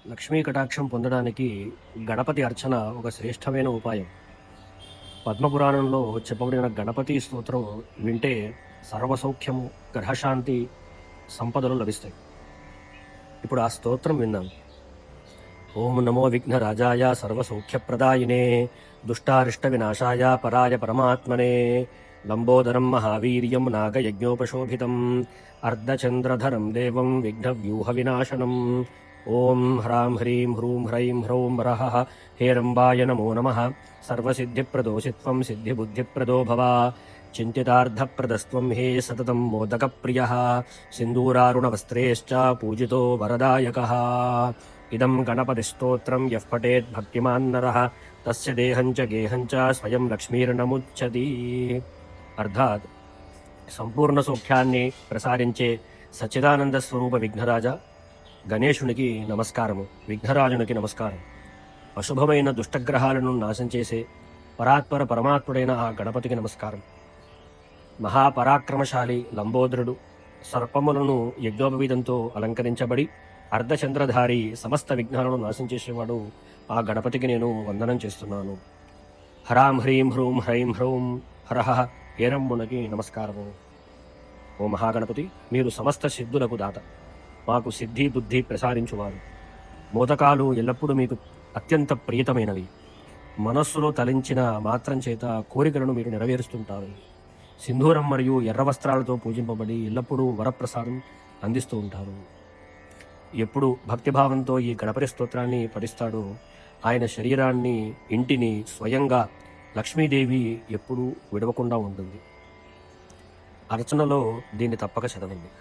లక్ష్మీ కటాక్షం పొందడానికి గణపతి అర్చన ఒక శ్రేష్టమైన ఉపాయం. పద్మపురాణంలో చెప్పబడిన గణపతి స్తోత్రం వింటే సర్వసౌఖ్యము, గ్రహశాంతి, సంపదలు లభిస్తాయి. ఇప్పుడు ఆ స్తోత్రం విన్నాం. ఓం నమో విఘ్నరాజాయ సర్వసౌఖ్యప్రదాయినే దుష్టారిష్ట వినాశాయ పరాయ పరమాత్మనే లంబోదరం మహావీర్యం నాగయజ్ఞోపశోభితం అర్ధచంద్రధరం దేవం విఘ్నవ్యూహ వినాశనం. ఓం హ్రాం హ్రీం హ్రూం హ్రైం హ్రౌం వరహ హేరంబాయ నమో నమః. సర్వసిద్ధిప్రదోషిత్వం సిద్ధిబుద్ధిప్రదో భవ. చింతితార్థప్రదస్త్వం హే సతతం మోదకప్రియః. సింధూరారుణవస్త్రేశ్చ పూజితో వరదాయకః. ఇదం గణపతి స్తోత్రం యః పఠేత్ భక్తిమాన్ నరః తస్య దేహంచ గేహంచ స్వయం లక్ష్మీర్నముచ్యతి. అర్థాత్ సంపూర్ణ సౌఖ్యాన్ని ప్రసారించే సచ్చిదానంద స్వరూప విఘ్నరాజ గణేశునికి నమస్కారము, విఘ్నరాజునికి నమస్కారం. అశుభమైన దుష్టగ్రహాలను నాశం చేసే పరాత్పర పరమాత్ముడైన ఆ గణపతికి నమస్కారం. మహాపరాక్రమశాలి లంబోదరుడు సర్పములను యజ్ఞోపవీతంతో అలంకరించబడి అర్ధచంద్రధారి సమస్త విఘ్నాలను నాశం చేసేవాడు ఆ గణపతికి నేను వందనం చేస్తున్నాను. హరాం హ్రీం హ్రూం హ్రైం హ్రౌం హరహ హేరంబునకి నమస్కారము. ఓ మహాగణపతి, మీరు సమస్త సిద్ధులకు దాత, మాకు సిద్ధి బుద్ధి ప్రసారించువారు. మోదకాలు ఎల్లప్పుడూ మీకు అత్యంత ప్రియతమైనవి. మనస్సులో తలించిన మాత్రం చేత కోరికలను మీరు నెరవేరుస్తుంటారు. సింధూరం మరియు ఎర్ర వస్త్రాలతో పూజింపబడి ఎల్లప్పుడూ వరప్రసాదం అందిస్తూ ఉంటారు. ఎప్పుడు భక్తిభావంతో ఈ గణపతి స్తోత్రాన్ని పఠిస్తాడో ఆయన శరీరాన్ని, ఇంటిని స్వయంగా లక్ష్మీదేవి ఎప్పుడూ విడవకుండా ఉంటుంది. అర్చనలో దీన్ని తప్పక చదవండి.